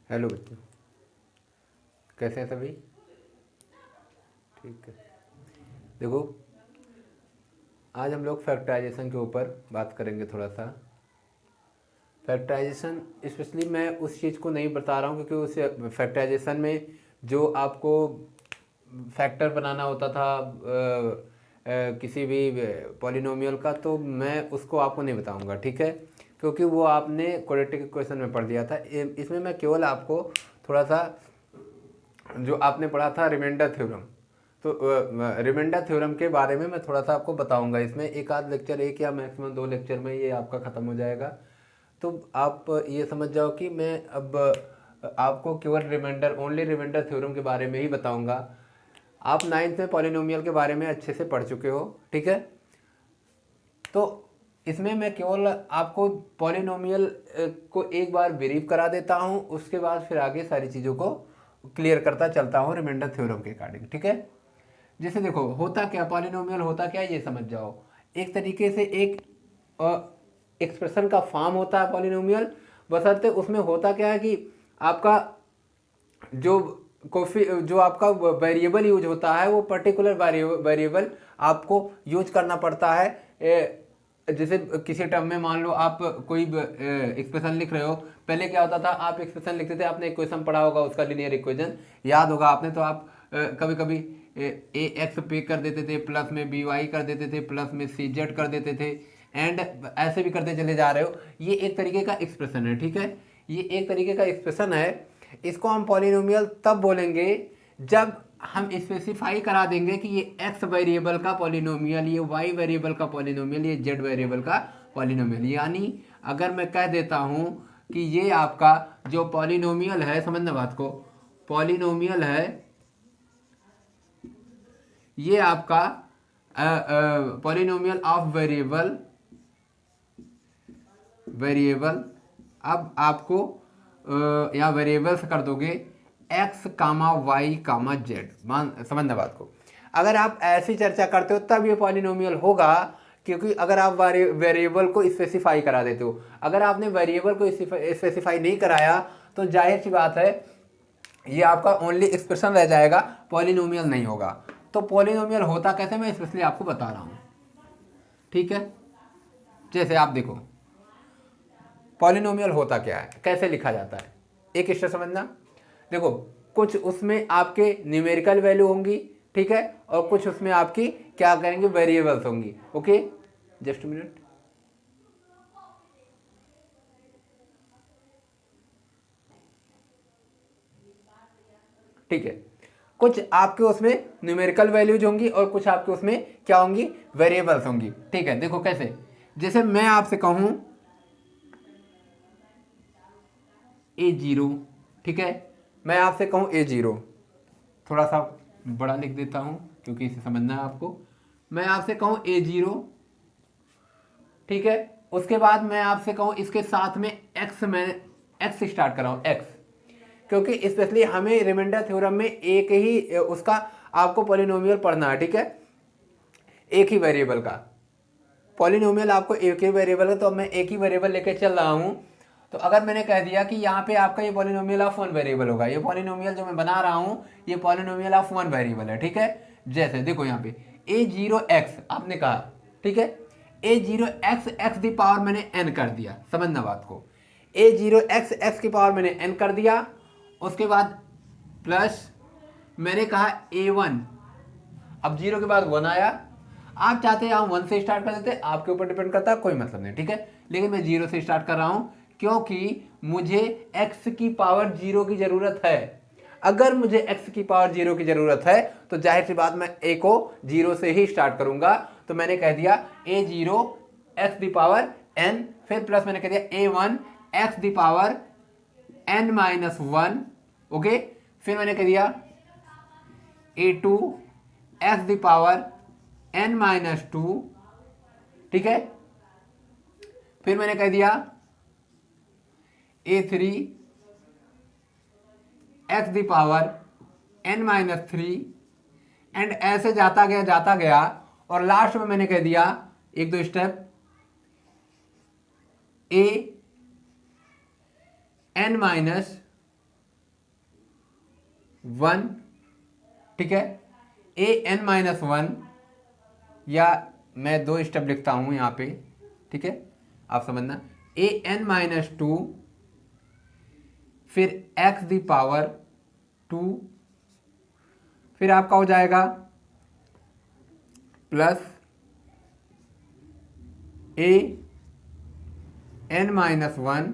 Hello बच्चों, कैसे हैं सभी? ठीक है। देखो, आज हम लोग फैक्टराइजेशन के ऊपर बात करेंगे थोड़ा सा। फैक्टराइजेशन स्पेशली मैं उस चीज़ को नहीं बता रहा हूँ, क्योंकि उस फैक्टराइजेशन में जो आपको फैक्टर बनाना होता था किसी भी पॉलिनोमियल का, तो मैं उसको आपको नहीं बताऊंगा, ठीक है? क्योंकि वो आपने क्वाड्रेटिक इक्वेशन में पढ़ दिया था। इसमें मैं केवल आपको थोड़ा सा जो आपने पढ़ा था रिमाइंडर थ्योरम, तो रिमाइंडर थ्योरम के बारे में मैं थोड़ा सा आपको बताऊंगा। इसमें एक आध लेक्चर, एक या मैक्सिमम दो लेक्चर में ये आपका ख़त्म हो जाएगा। तो आप ये समझ जाओ कि मैं अब आपको केवल रिमाइंडर, ओनली रिमाइंडर थ्योरम के बारे में ही बताऊंगा। आप नाइन्थ में पॉलिनोमियल के बारे में अच्छे से पढ़ चुके हो, ठीक है? तो इसमें मैं केवल आपको पॉलिनोमियल को एक बार ब्रीफ करा देता हूँ, उसके बाद फिर आगे सारी चीज़ों को क्लियर करता चलता हूँ रिमाइंडर थ्योरम के अकॉर्डिंग, ठीक है? जैसे देखो, होता क्या पॉलिनोमियल, होता क्या ये समझ जाओ। एक तरीके से एक एक्सप्रेशन का फॉर्म होता है पॉलिनोमियल, बशर्ते उसमें होता क्या है कि आपका जो जो आपका वेरिएबल यूज होता है, वो पर्टिकुलर वेरिएबल आपको यूज करना पड़ता है। जैसे किसी टर्म में मान लो आप कोई एक्सप्रेशन लिख रहे हो, पहले क्या होता था, आप एक्सप्रेशन लिखते थे, आपने इक्वेशन पढ़ा होगा उसका, लीनियर इक्वेशन याद होगा आपने, तो आप कभी कभी ए एक्स पे कर देते थे, प्लस में बी वाई कर देते थे, प्लस में सी जेड कर देते थे, एंड ऐसे भी करते चले जा रहे हो। ये एक तरीके का एक्सप्रेशन है, ठीक है? ये एक तरीके का एक्सप्रेशन है। इसको हम पॉलिनोमियल तब बोलेंगे जब हम स्पेसिफाई करा देंगे कि ये एक्स वेरिएबल का पॉलिनोमियल, ये वाई वेरिएबल का पॉलिनोमियल, ये जेड वेरिएबल का पॉलिनोमियल। यानी अगर मैं कह देता हूं कि ये आपका जो पॉलिनोमियल है, समझना बात को, पॉलिनोमियल है ये आपका पॉलिनोमियल ऑफ वेरिएबल, अब आपको या वेरिएबल्स कर दोगे एक्स कामा वाई कामा जेड, मान समझना बात को। अगर आप ऐसी चर्चा करते हो तब ये पॉलिनोमियल होगा, क्योंकि अगर आप वेरिएबल को स्पेसिफाई करा देते हो। अगर आपने वेरिएबल को स्पेसिफाई नहीं कराया तो जाहिर सी बात है ये आपका ओनली एक्सप्रेशन रह जाएगा, पॉलिनोमियल नहीं होगा। तो पॉलिनोमियल होता कैसे, मैं स्पेशली आपको बता रहा हूं, ठीक है? जैसे आप देखो, पॉलिनोमियल होता क्या है, कैसे लिखा जाता है, एक स्टेप समझना। देखो, कुछ उसमें आपके न्यूमेरिकल वैल्यू होंगी, ठीक है, और कुछ उसमें आपकी क्या करेंगे, वेरिएबल्स होंगी। Okay, just minute. ठीक है, कुछ आपके उसमें न्यूमेरिकल वैल्यूज होंगी और कुछ आपके उसमें क्या होंगी, वेरिएबल्स होंगी, ठीक है? देखो कैसे, जैसे मैं आपसे कहूं A0, ठीक है, मैं आपसे कहूं A0, थोड़ा सा बड़ा लिख देता हूं क्योंकि इसे समझना है आपको। मैं आपसे कहूं A0, ठीक है, उसके बाद मैं आपसे कहूं इसके साथ में x, मैं x से स्टार्ट कर रहा हूं, x, क्योंकि स्पेशली हमें रिमाइंडर थ्योरम में एक ही उसका आपको पॉलिनोमियल पढ़ना है, ठीक है? एक ही वेरिएबल का पॉलिनोमियल, आपको एक ही वेरिएबल है, तो मैं एक ही वेरिएबल लेके चल रहा हूं। तो अगर मैंने कह दिया कि यहाँ पे आपका ये पॉलिनोमियल ऑफ वन वेरिएबल होगा, ये पॉलिनोमियल जो मैं बना रहा हूँ ये पॉलिनोमियल ऑफ वन वेरिएबल है, ठीक है? जैसे देखो यहाँ पे A0x आपने कहा, ठीक है, A0x x दी पावर मैंने n कर दिया, समझना बात को, A0x x की पावर मैंने n कर दिया। उसके बाद प्लस मैंने कहा A1, अब 0 के बाद 1 आया। आप चाहते हैं हम 1 से स्टार्ट कर देते, आपके ऊपर डिपेंड करता है, कोई मतलब नहीं, ठीक है? लेकिन मैं 0 से स्टार्ट कर रहा हूं क्योंकि मुझे x की पावर 0 की जरूरत है। अगर मुझे x की पावर 0 की जरूरत है तो जाहिर सी बात मैं a को 0 से ही स्टार्ट करूंगा। तो मैंने कह दिया A0 x the power n, फिर प्लस मैंने कह दिया A1 x the power n-1, okay, फिर मैंने कह दिया A2 x the power n-2, ठीक है, फिर मैंने कह दिया A3 x the power n-3, and ऐसे जाता गया और लास्ट में मैंने कह दिया एक दो स्टेप A n-, 1, ठीक है, an-1, या मैं 2 स्टेप लिखता हूं यहां पे, ठीक है, आप समझना, an-2, फिर x⁻², फिर आपका हो जाएगा प्लस an-1,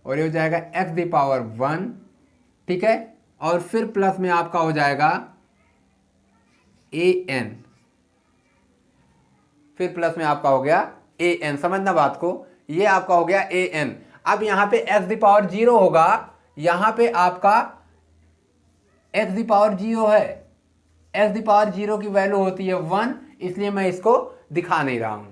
और ये हो जाएगा x⁻1, ठीक है, और फिर प्लस में आपका हो जाएगा an, फिर प्लस में आपका हो गया an, समझना बात को, ये आपका हो गया an। अब यहां पे x⁻0 होगा, यहां पे आपका x⁻0 है, x⁻0 की वैल्यू होती है 1, इसलिए मैं इसको दिखा नहीं रहा हूं,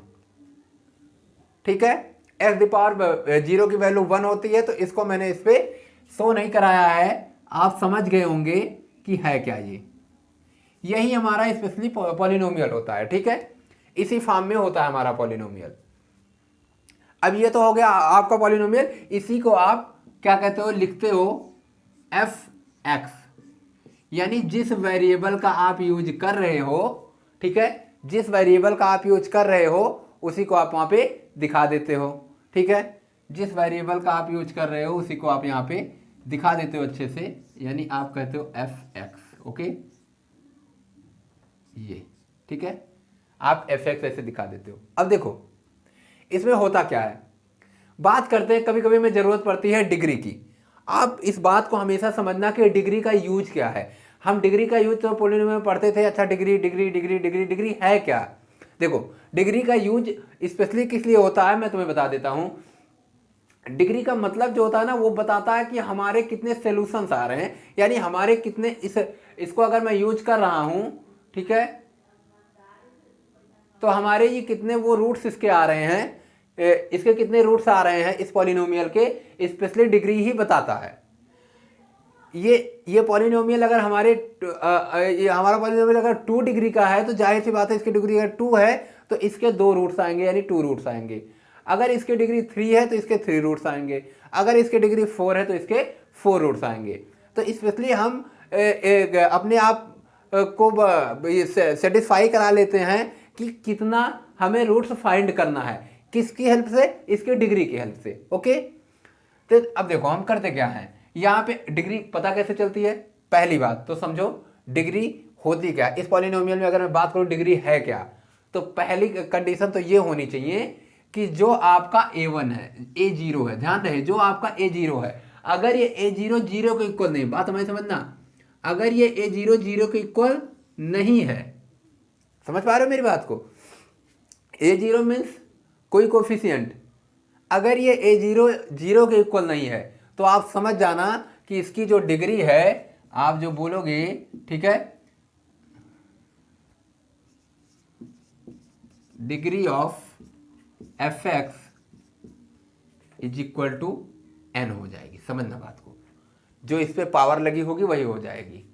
ठीक है, x⁻0 की वैल्यू 1 होती है, तो इसको मैंने इस पे शो नहीं कराया है, आप समझ गए होंगे कि है क्या ये, यही हमारा स्पेशली पॉलिनोमियल होता है, ठीक है, इसी फॉर्म में होता है हमारा पॉलिनोमियल। अब ये तो हो गया आपका पॉलिनोमियल, इसी को आप क्या कहते हो, लिखते हो f(x), यानी जिस वेरिएबल का आप यूज कर रहे हो, ठीक है, जिस वेरिएबल का आप यूज कर रहे हो उसी को आप वहां पे दिखा देते हो, ठीक है, जिस वेरिएबल का आप यूज कर रहे हो उसी को आप यहां पे दिखा देते हो अच्छे से, यानी आप कहते हो f(x), ओके, ये ठीक है, आप f(x) ऐसे दिखा देते हो। अब देखो इसमें होता क्या है, बात करते हैं, कभी कभी में जरूरत पड़ती है डिग्री की। आप इस बात को हमेशा समझना कि डिग्री का यूज क्या है। हम डिग्री का यूज तो पॉलिनोमियल में पढ़ते थे, अच्छा degree degree degree degree degree है क्या। देखो डिग्री का यूज स्पेशली किस लिए होता है मैं तुम्हें बता देता हूं। डिग्री का मतलब जो होता है ना, वो बताता है कि हमारे कितने सॉल्यूशंस आ रहे हैं, यानी हमारे कितने इसको अगर मैं यूज कर रहा हूं, ठीक है, तो हमारे ये कितने वो रूट्स इसके आ रहे हैं, इसके कितने रूट्स आ रहे हैं इस पॉलिनोमियल के, स्पेशली डिग्री ही बताता है। ये पॉलिनोमियल अगर ये हमारा पॉलिनोमियल अगर 2 डिग्री का है तो जाहिर सी बात है इसकी डिग्री अगर 2 है तो इसके 2 रूट्स आएंगे, यानी 2 रूट्स आएंगे। अगर इसकी डिग्री 3 है तो इसके 3 रूट्स आएंगे, अगर इसकी डिग्री 4 है तो इसके 4 रूट्स आएंगे। तो स्पेशली हम अपने आप को सेटिस्फाई करा लेते हैं कि कितना हमें रूट्स फाइंड करना है, किसकी हेल्प से, इसके डिग्री की हेल्प से, ओके। तो अब देखो हम करते क्या हैं, यहाँ पे डिग्री पता कैसे चलती है। पहली बात तो समझो डिग्री होती क्या है। इस पॉलिनोमियल में अगर मैं बात करूं डिग्री है क्या, तो पहली कंडीशन तो ये होनी चाहिए कि जो आपका a1 है, a0 है, ध्यान रहे जो आपका a0 है, अगर ये a0 0 के इक्वल नहीं, बात हमें समझना, अगर ये a0 0 के इक्वल नहीं है, समझ पा रहे हो मेरी बात को, a0 मीन्स कोई कोफिशिएंट, अगर ये a0 0 के इक्वल नहीं है तो आप समझ जाना कि इसकी जो डिग्री है, आप जो बोलोगे, ठीक है, degree of f(x) is equal to n हो जाएगी। समझना बात को, जो इस पे पावर लगी होगी वही हो जाएगी।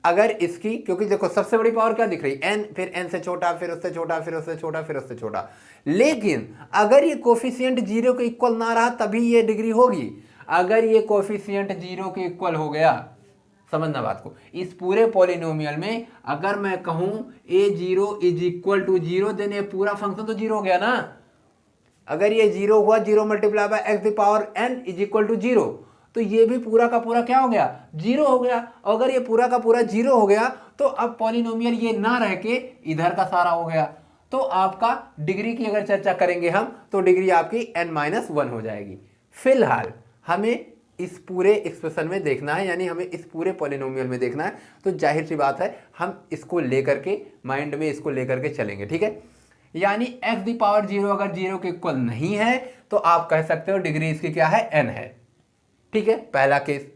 अगर इसकी, क्योंकि देखो सबसे बड़ी पावर क्या दिख रही, n, फिर n से छोटा, फिर उससे छोटा, फिर उससे छोटा, फिर उससे छोटा। लेकिन अगर ये कोफिशिएंट 0 के इक्वल ना रहा तभी ये डिग्री होगी। अगर ये कोफिशिएंट 0 के इक्वल हो गया, समझना बात को, इस पूरे पॉलिनोमियल में अगर मैं कहूं a0 is equal to 0, then ये पूरा फंक्शन तो 0 हो गया ना। अगर ये 0 हुआ, 0 multiply by x⁻n is equal to 0, तो ये भी पूरा का पूरा क्या हो गया, 0 हो गया। अगर ये पूरा का पूरा 0 हो गया तो अब पॉलिनोमियल ये ना रह के इधर का सारा हो गया। तो आपका डिग्री की अगर चर्चा करेंगे हम, तो डिग्री आपकी n-1 हो जाएगी। फिलहाल हमें इस पूरे एक्सप्रेशन में देखना है, यानी हमें इस पूरे पॉलिनोमियल में देखना है, तो जाहिर सी बात है हम इसको लेकर के माइंड में इसको लेकर के चलेंगे, ठीक है। यानी x⁻0 अगर 0 के इक्वल नहीं है तो आप कह सकते हो डिग्री इसकी क्या है, n है, ठीक है, पहला केस।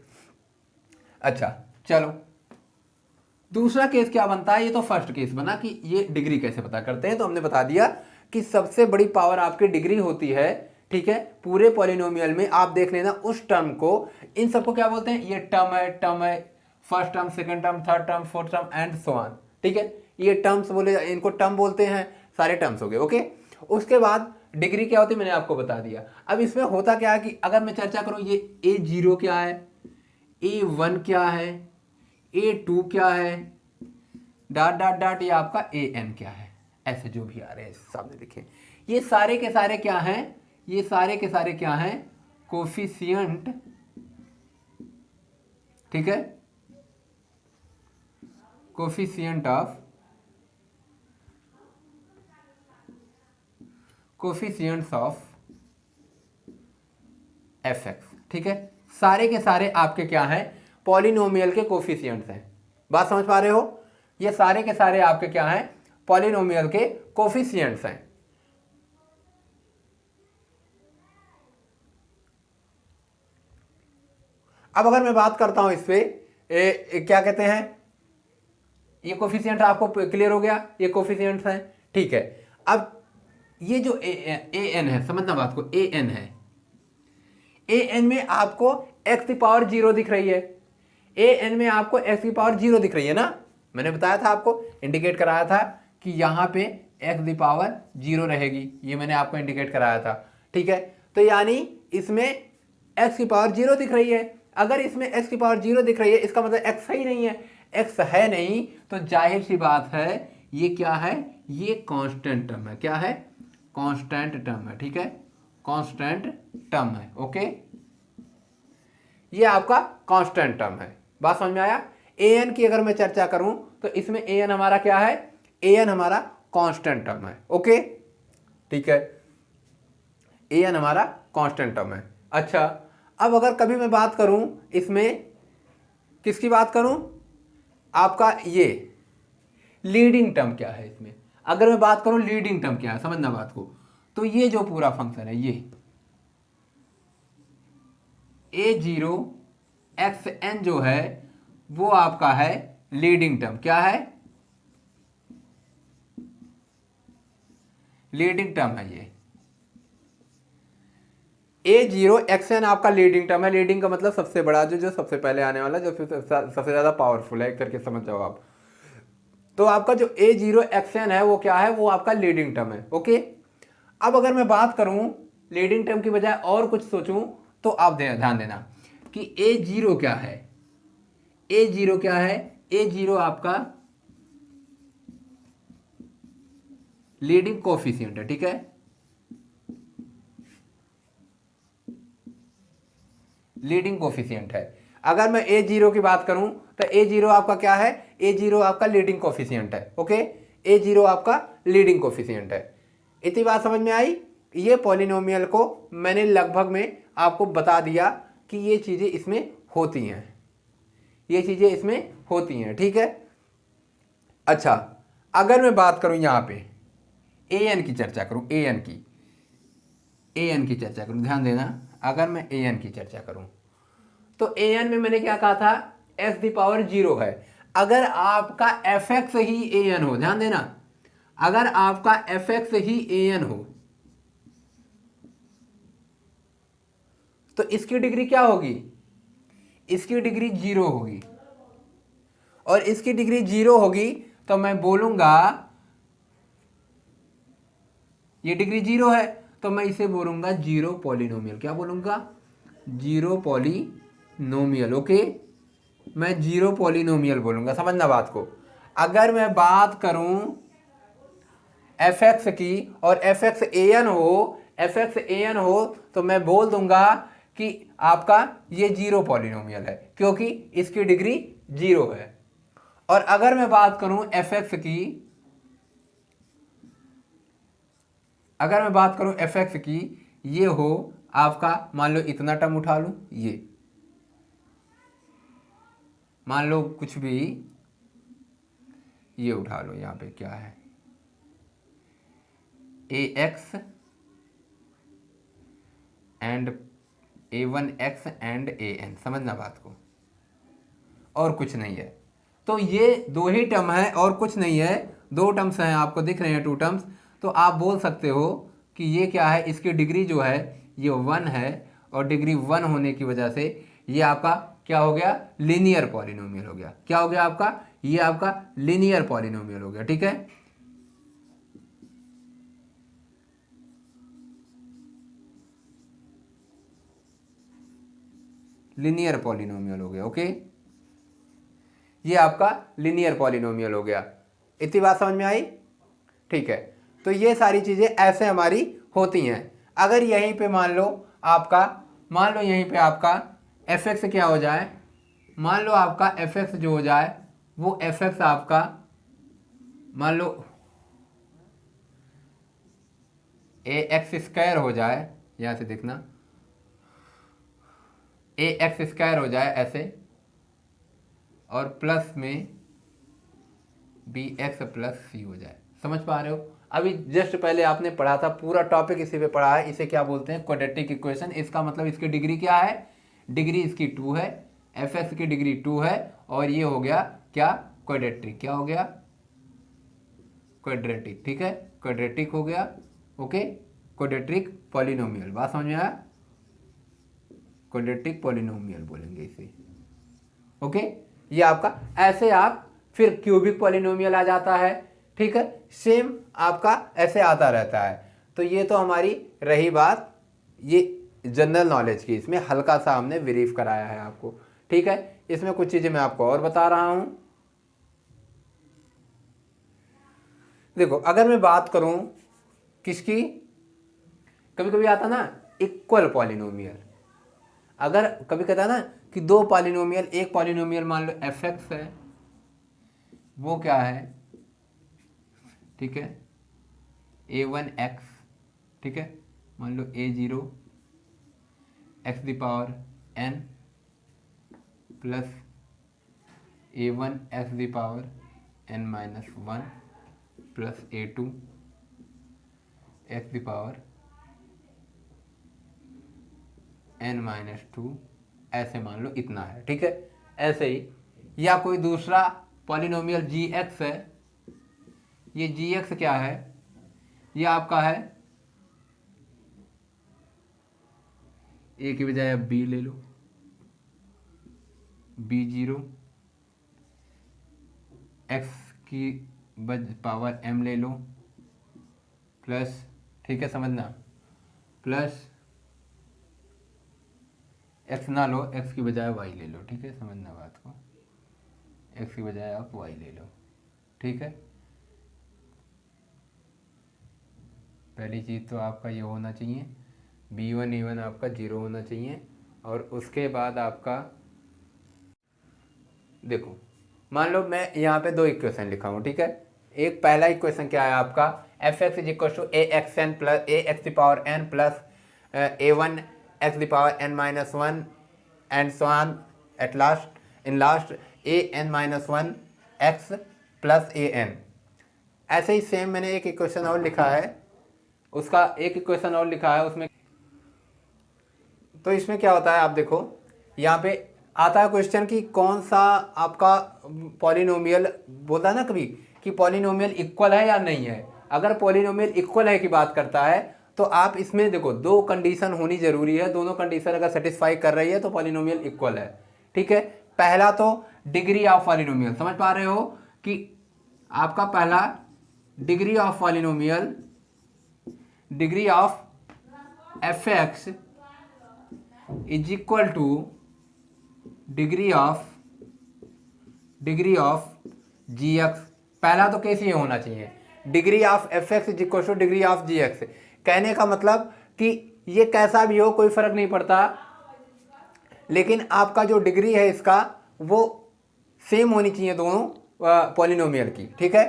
अच्छा चलो दूसरा केस क्या बनता है, ये तो फर्स्ट केस बना कि ये डिग्री कैसे पता करते हैं। तो हमने बता दिया कि सबसे बड़ी पावर आपकी डिग्री होती है, ठीक है। पूरे पॉलिनोमियल में आप देख लेना उस टर्म को, इन सबको क्या बोलते हैं, ये टर्म है, first term, second term, third term, fourth term and so on, ठीक है। ये टर्म्स बोले, इनको टर्म बोलते हैं, सारे टर्म्स हो गए, ओके। उसके बाद डिग्री क्या होती है मैंने आपको बता दिया। अब इसमें होता क्या है कि अगर मैं चर्चा करूं, ये a0 क्या है, a1 क्या है, A2 क्या है, डॉट डॉट डॉट ये आपका AN क्या है, ऐसे जो भी आ रहे हैं सामने लिखे। ये सारे के सारे क्या हैं, ये सारे के सारे क्या हैं, कोफिशिएंट, ठीक है, coefficient of coefficients of fx, ठीक है। सारे के सारे आपके क्या हैं, पॉलिनोमियल के कोफिशिएंट्स हैं। बात समझ पा रहे हो, ये सारे के सारे आपके क्या हैं, पॉलिनोमियल के कोफिशिएंट्स हैं। अब अगर मैं बात करता हूं इस पे क्या कहते हैं, ये कोफिशिएंट आपको क्लियर हो गया, ये कोफिशिएंट्स हैं, ठीक है। अब ये जो an है, समझना बात को, an है, an में आपको x की पावर 0 दिख रही है, an में आपको x की पावर 0 दिख रही है ना, मैंने बताया था आपको, इंडिकेट कराया था कि यहां पे x की पावर 0 रहेगी, ये मैंने आपको इंडिकेट कराया था, ठीक है। तो यानी इसमें x की पावर 0 दिख रही है, अगर इसमें x की पावर 0 दिख रही है इसका मतलब x सही नहीं है, x है नहीं, तो जाहिर सी बात है ये क्या है, ये कांस्टेंट टर्म है, क्या है, कांस्टेंट टर्म है, ठीक है, कांस्टेंट टर्म है, ओके, ये आपका कांस्टेंट टर्म है। बात समझ में आया। an की अगर मैं चर्चा करूं तो इसमें an हमारा क्या है, an हमारा कांस्टेंट टर्म है, ओके, ठीक है, an हमारा कांस्टेंट टर्म है। अच्छा, अब अगर कभी मैं बात करूं इसमें, किसकी बात करूं, आपका ये लीडिंग टर्म क्या है इसमें, अगर मैं बात करूं लीडिंग टर्म क्या है, समझना बात को, तो ये जो पूरा फंक्शन है ये A0xn जो है वो आपका है लीडिंग टर्म, क्या है, लीडिंग टर्म है ये A0xn आपका लीडिंग टर्म है। लीडिंग का मतलब सबसे बड़ा, जो सबसे पहले आने वाला, जो सबसे ज्यादा पावरफुल है, एक करके समझ जाओ आप। तो आपका जो A0xn है वो क्या है, वो आपका लीडिंग टर्म है, ओके। अब अगर मैं बात करूं लीडिंग टर्म की बजाय और कुछ सोचूं तो आप ध्यान देना कि A0 क्या है, A0 क्या है, A0 आपका लीडिंग कोफिशिएंट है, ठीक है, लीडिंग कोफिशिएंट है। अगर मैं A0 की बात करूं तो A0 आपका क्या है, A0 आपका लीडिंग कोफिशिएंट है, ओके, A0 आपका लीडिंग कोफिशिएंट है। इतनी बात समझ में आई। ये पॉलिनोमियल को मैंने लगभग में आपको बता दिया कि ये चीजें इसमें होती हैं, ये चीजें इसमें होती हैं, ठीक है। अच्छा, अगर मैं बात करूं यहां पे an की चर्चा करूं, an की चर्चा करूं, ध्यान देना, अगर मैं an की चर्चा करूं तो an में मैंने क्या कहा था, x दी पावर 0 है। अगर आपका fx ही an हो, ध्यान देना, अगर आपका fx ही an हो तो इसकी डिग्री क्या होगी, इसकी डिग्री 0 होगी, और इसकी डिग्री 0 होगी तो मैं बोलूंगा ये डिग्री 0 है तो मैं इसे बोलूंगा जीरो पॉलिनोमियल, क्या बोलूंगा, जीरो पॉलिनोमियल, ओके, मैं जीरो पॉलिनोमियल बोलूंगा, समझना बात को। अगर मैं बात करूं fx की और fx an हो तो मैं बोल दूंगा कि आपका ये जीरो पॉलिनोमियल है, क्योंकि इसकी डिग्री 0 है। और अगर मैं बात करूं fx की, अगर मैं बात करूं fx की, ये हो आपका, मान लो इतना टर्म उठा लूं, ये मान लो कुछ भी, ये उठा लो, यहां पे क्या है, ax and a1x and an, समझना बात को, और कुछ नहीं है। तो ये दो ही टर्म है और कुछ नहीं है, दो टर्म्स हैं, आपको दिख रहे हैं 2 टर्म्स। तो आप बोल सकते हो कि ये क्या है, इसकी डिग्री जो है ये 1 है, और डिग्री 1 होने की वजह से ये आपका क्या हो गया, लीनियर पॉलिनोमियल हो गया। क्या हो गया आपका, ये आपका लीनियर पॉलिनोमियल हो गया, ठीक है। लीनियर पॉलिनोमियल हो गया, ओके। ये आपका लीनियर पॉलिनोमियल हो गया। इतनी बात समझ में आई? ठीक है, तो ये सारी चीज़ें ऐसे हमारी होती हैं। अगर यहीं पे मान लो यहीं पे आपका एफ एक्स क्या हो जाए, मान लो आपका एफ एक्स जो हो जाए वो एफ एक्स आपका मान लो ए एक्स स्क्वायर हो जाए, यहाँ से देखना ए एक्स स्क्वायर हो जाए ऐसे, और प्लस में बी एक्स प्लस सी हो जाए। समझ पा रहे हो? अभी जस्ट पहले आपने पढ़ा था, पूरा टॉपिक इसी पे पढ़ा है। इसे क्या बोलते हैं? Quadratic equation. इसका मतलब इसकी डिग्री क्या है? डिग्री इसकी 2 है, एफ एक्स की डिग्री 2 है, और ये हो गया क्या? क्वाड्रेटिक। क्या हो गया? क्वाड्रेटिक। ठीक है, क्वाड्रेटिक हो गया। Okay, quadratic polynomial. बात समझ में आया? क्वाड्रेटिक पॉलिनोमियल बोलेंगे इसे। ओके, ये आपका ऐसे आप फिर क्यूबिक पॉलिनोमियल आ जाता है। ठीक है, सेम आपका ऐसे आता रहता है। तो ये तो हमारी रही बात ये जनरल नॉलेज की, इसमें हल्का सा हमने ब्रीफ कराया है आपको। ठीक है, इसमें कुछ चीजें मैं आपको और बता रहा हूं। देखो, अगर मैं बात करूं किसकी, कभी कभी आता ना इक्वल पॉलिनोमियल। अगर कभी कहता है ना कि दो पॉलिनोमियल, एक पॉलिनोमियल मान लो एफ एक्स है, वो क्या है? ठीक है, a1x, ठीक है, मान लो a0 x the power n plus a1 x the power n minus 1 plus a2 x the power n minus 2, ऐसे मान लो इतना है। ठीक है, ऐसे ही। या कोई दूसरा पॉलिनोमियल gx है, ये gx क्या है? ये आपका है a की बजाय अब b ले लो, b0 x की पावर m ले लो प्लस, ठीक है समझना, प्लस x ना लो, x की बजाय y ले लो। ठीक है, समझना बात को, x की बजाय आप y ले लो। ठीक है, पहली चीज़ तो आपका ये होना चाहिए b1 a1 आपका 0 होना चाहिए। और उसके बाद आपका देखो, मान लो मैं यहाँ पे दो इक्वेशन लिखा हूँ। ठीक है, एक पहला इक्वेशन क्या है आपका? F x is equal to a x n plus a x the power n plus a1 x the power n minus 1 and so on at last in last a n minus 1 x plus a n। ऐसे ही same मैंने एक equation और लिखा है, उसका एक equation और लिखा है उसमें। तो इसमें क्या होता है आप देखो, यहाँ पे आता है क्वेश्चन कि कौन सा आपका पॉलिनोमियल, बोलता है ना कभी कि पॉलिनोमियल इक्वल है या नहीं है। अगर पॉलिनोमियल इक्वल है की बात करता है तो आप इसमें देखो दो कंडीशन होनी जरूरी है, दोनों कंडीशन अगर सेटिस्फाई कर रही है तो पॉलिनोमियल इक्वल है। ठीक है, पहला तो डिग्री ऑफ पॉलिनोमियल, समझ पा रहे हो कि आपका पहला degree of polynomial, degree of F x is equal to degree of g x. पहला तो केस ये होना चाहिए, degree of F x is equal to degree of g x. कहने का मतलब कि ये कैसा भी हो कोई फर्क नहीं पड़ता, लेकिन आपका जो डिग्री है इसका वो सेम होनी चाहिए दोनों पॉलिनोमियल की। ठीक है,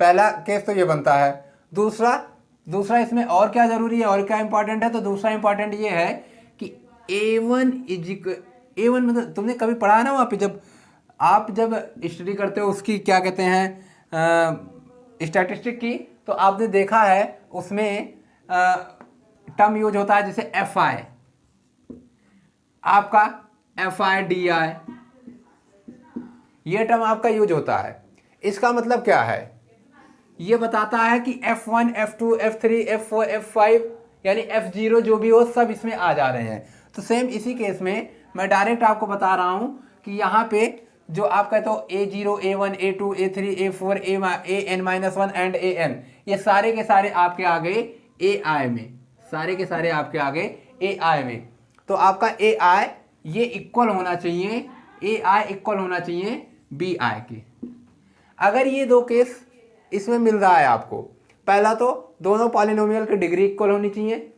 पहला केस तो ये बनता है। दूसरा इसमें और क्या जरूरी है और क्या इंपॉर्टेंट है? तो दूसरा इंपॉर्टेंट ये है कि A1 मतलब तुमने कभी पढ़ा है ना वहाँ पे, जब आप जब स्टडी करते हो उसकी क्या कहते हैं स्टैटिस्टिक की, तो आपने देखा है उसमें टर्म यूज होता है जैसे FI, आपका FI/DI, ये टर्म आपका यूज होता है। इसका मतलब क्या है? ये बताता है कि F1 F2 F3 F4 F5 यानी F0 जो भी हो सब इसमें आ जा रहे हैं। तो सेम इसी केस में मैं डायरेक्ट आपको बता रहा हूं कि यहाँ पे जो आप कहते हो A0 A1 A2 A3 A4 AN-1 and AN, ये सारे के सारे आपके आ गए AI में, सारे के सारे आपके आ गए AI में। तो आपका AI ये इक्वल होना चाहिए, AI इक्वल होना चाहिए बी आई की। अगर ये दो केस इसमें मिल रहा है आपको, पहला तो दोनों पॉलिनोमियल की डिग्री इक्वल होनी चाहिए।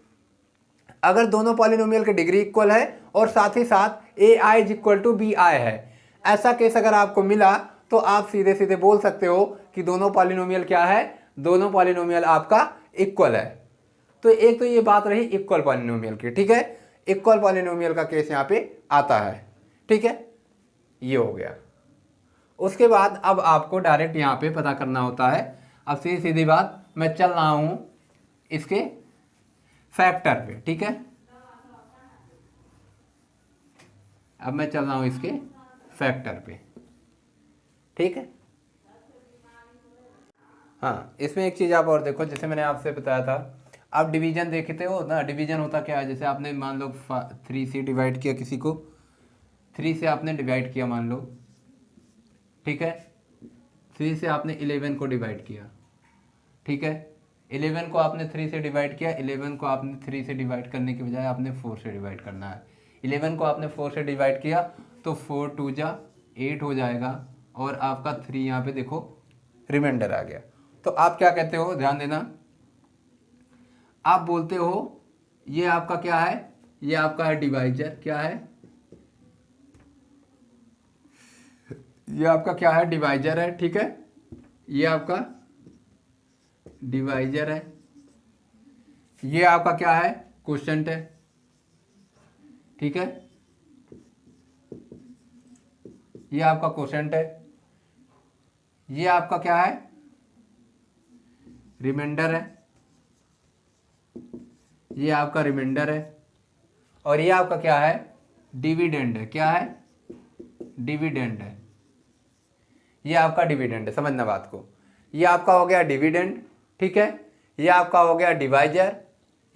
अगर दोनों पॉलिनोमियल की डिग्री इक्वल है और साथ ही साथ A I is equal to B I है, ऐसा केस अगर आपको मिला तो आप सीधे सीधे बोल सकते हो कि दोनों पॉलिनोमियल क्या है, दोनों पॉलिनोमियल आपका इक्वल है। तो एक तो ये बात रही इक्वल पॉलिनोमियल की, ठीक है, इक्वल पॉलिनोमियल का केस यहाँ पे आता है, ठीक है, ये हो गया। उसके बाद अब आपको डायरेक्ट यहाँ पे पता करना होता है। अब सीधी सीधी बात, मैं चल रहा हूं इसके फैक्टर पे, ठीक है, अब मैं चल रहा हूं इसके फैक्टर पे, ठीक है। हाँ, इसमें एक चीज़ आप और देखो, जैसे मैंने आपसे बताया था, आप डिवीजन देखते हो ना, डिवीजन होता क्या है, जैसे आपने मान लो 3 से डिवाइड किया, किसी को 3 से आपने डिवाइड किया मान लो, ठीक है, 3 से आपने 11 को डिवाइड किया, ठीक है, 11 को आपने 3 से डिवाइड किया, 11 को आपने 3 से डिवाइड करने के बजाय आपने 4 से डिवाइड करना है। 11 को आपने 4 से डिवाइड किया तो 4 2 जा 8 हो जाएगा, और आपका 3 यहाँ पे देखो रिमाइंडर आ गया। तो आप क्या कहते हो, ध्यान देना, आप बोलते हो ये आपका क्या है, ये आपका है डिवाइजर, क्या है, ये आपका क्या है, डिवाइजर है, ठीक है, ये आपका डिवाइजर है, ये आपका क्या है, क्वोशंट है, ठीक है, ये आपका क्वोशंट है, ये आपका क्या है, रिमाइंडर है, ये आपका रिमाइंडर है, और ये आपका क्या है, डिविडेंड है, क्या है, डिविडेंड है, ये आपका डिविडेंड है, समझना बात को। ये आपका हो गया डिविडेंड, ठीक है, ये आपका हो गया डिवाइजर,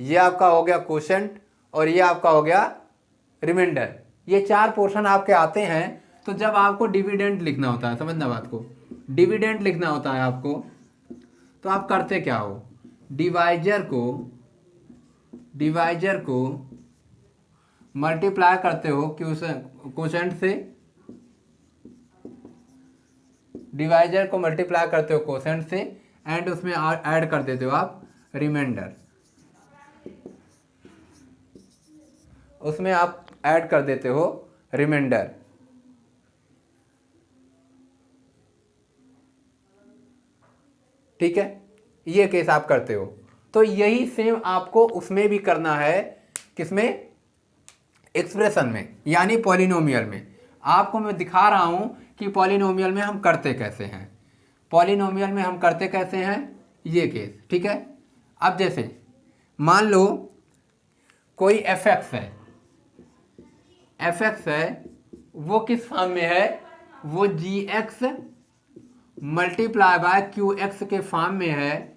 ये आपका हो गया क्वोशंट, और ये आपका हो गया रिमाइंडर। ये 4 पोर्शन आपके आते हैं। तो जब आपको डिविडेंड लिखना होता है, समझना बात को, डिविडेंड लिखना होता है आपको, तो आप करते क्या हो, डिवाइजर को मल्टीप्लाई करते हो क्वोशंट से, डिवाइजर को मल्टीप्लाई करते हो क्वोशंट से, एंड उसमें ऐड कर देते हो आप रिमाइंडर, उसमें आप ऐड कर देते हो रिमाइंडर, ठीक है, ये केस आप करते हो। तो यही सेम आपको उसमें भी करना है, किसमें, एक्सप्रेशन में, यानी पॉलिनोमियल में। आपको मैं दिखा रहा हूं कि पॉलिनोमियल में हम करते कैसे हैं, पॉलिनोमियल में हम करते कैसे हैं, ये केस, ठीक है। अब जैसे मान लो कोई एफ एक्स है, वो किस फॉर्म में है, वो G X multiply by Q X के फॉर्म में है,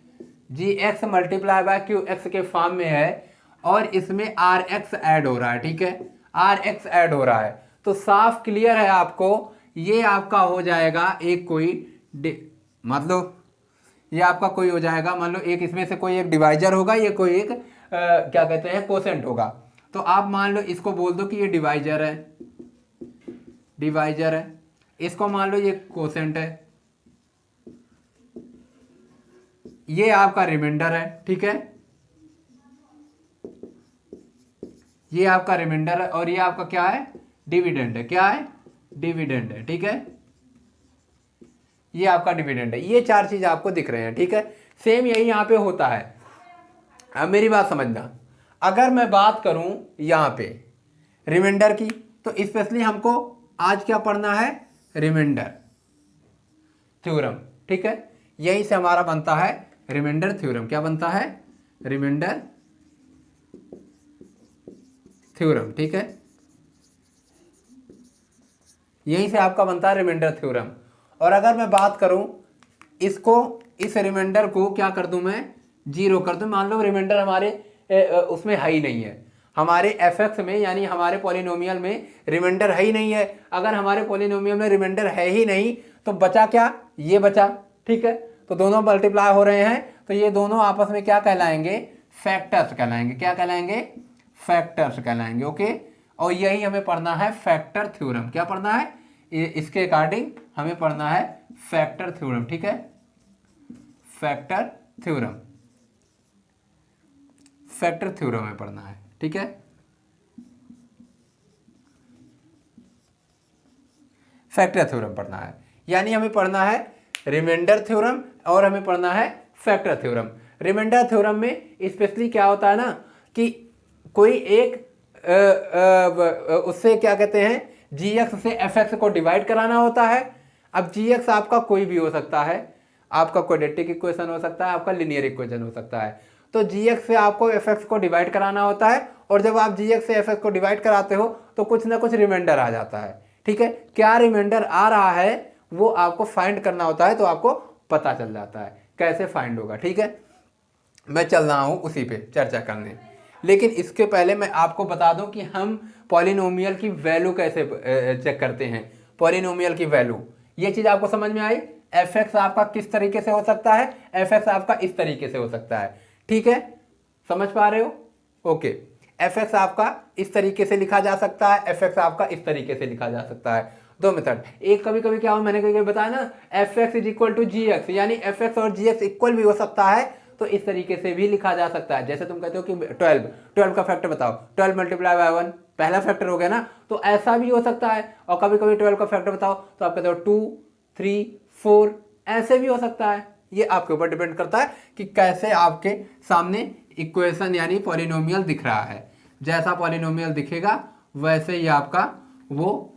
G X multiply by Q X के फॉर्म में है, और इसमें आर एक्स ऐड हो रहा है, ठीक है, आर एक्स ऐड हो रहा है। तो साफ क्लियर है आपको, ये आपका हो जाएगा एक कोई मतलब ये आपका कोई हो जाएगा, मान लो एक इसमें से कोई एक डिवाइजर होगा, ये कोई एक क्या कहते हैं, क्वोशंट होगा। तो आप मान लो इसको बोल दो कि ये डिवाइजर है, इसको मान लो ये क्वोशंट है, ये आपका रिमाइंडर है, ठीक है, ये आपका रिमाइंडर है, और ये आपका क्या है, डिविडेंड है, क्या है, डिविडेंड है, ठीक है, ये आपका डिविडेंड है। ये 4 चीज आपको दिख रहे हैं, ठीक है, सेम यही यहां पे होता है। अब मेरी बात समझना, अगर मैं बात करूं यहां पे रिमाइंडर की, तो स्पेशली हमको आज क्या पढ़ना है, रिमाइंडर थ्योरम, ठीक है, यहीं से हमारा बनता है रिमाइंडर थ्योरम। क्या बनता है, रिमाइंडर थ्योरम, ठीक है, यहीं से आपका बनता है रिमाइंडर थ्योरम। और अगर मैं बात करूं इसको, इस रिमाइंडर को क्या कर दूं मैं, 0 कर दूं। मान लो रिमाइंडर हमारे उसमें है ही नहीं है, हमारे एफ एक्स में, यानी हमारे पॉलिनोमियल में रिमाइंडर है ही नहीं है। अगर हमारे पॉलिनोमियल में रिमाइंडर है ही नहीं तो बचा क्या, ये बचा, ठीक है, तो दोनों मल्टीप्लाई हो रहे हैं, तो ये दोनों आपस में क्या कहलाएंगे, फैक्टर्स कहलाएंगे, क्या कहलाएंगे, फैक्टर्स कहलाएंगे, ओके। और यही हमें पढ़ना है फैक्टर थ्योरम। क्या पढ़ना है, इसके अकॉर्डिंग हमें पढ़ना है फैक्टर थ्योरम, ठीक है, फैक्टर थ्योरम, फैक्टर थ्योरम में पढ़ना है, ठीक है। फैक्टर थ्योरम पढ़ना है, यानी हमें पढ़ना है रिमाइंडर थ्योरम और हमें पढ़ना है फैक्टर थ्योरम। रिमाइंडर थ्योरम में स्पेशली क्या होता है ना कि कोई एक उससे क्या कहते हैं gx से fx को डिवाइड कराना होता है। अब gx आपका कोई भी हो सकता है, आपका क्वाड्रेटिक इक्वेशन हो सकता है, आपका लीनियर इक्वेशन हो सकता है। तो gx से आपको fx को डिवाइड कराना होता है, और जब आप gx से fx को डिवाइड कराते हो तो कुछ ना कुछ रिमाइंडर आ जाता है, ठीक है। क्या रिमाइंडर आ रहा है वो आपको फाइंड करना होता है, तो आपको पता चल जाता है कैसे फाइंड होगा, ठीक है। मैं चल रहा हूं उसी पे चर्चा करने, लेकिन इसके पहले मैं आपको बता दूं कि हम पॉलिनोमियल की वैल्यू कैसे चेक करते हैं। पॉलिनोमियल की वैल्यू, ये चीज आपको समझ में आई। fx आपका किस तरीके से हो सकता है, fx आपका इस तरीके से हो सकता है, ठीक है, समझ पा रहे हो, ओके। fx आपका इस तरीके से लिखा जा सकता है, fx आपका इस तरीके से लिखा जा सकता है। दो मेथड, एक कभी कभी क्या हो, मैंने कभी बताया ना fx is equal to gx, यानी fx और gx इक्वल भी हो सकता है, तो इस तरीके से भी लिखा जा सकता है। जैसे तुम कहते हो कि 12 का फैक्टर बताओ, 12 मल्टीप्लाई बाय 1 पहला फैक्टर हो गया ना, तो ऐसा भी हो सकता है। और कभी कभी 12 का फैक्टर बताओ तो आप कहते हो 2, 3, 4, ऐसे भी हो सकता है। ये आपके ऊपर डिपेंड करता है कि कैसे आपके सामने इक्वेशन यानी पॉलिनोमियल दिख रहा है। जैसा पॉलिनोमियल दिखेगा वैसे ही आपका वो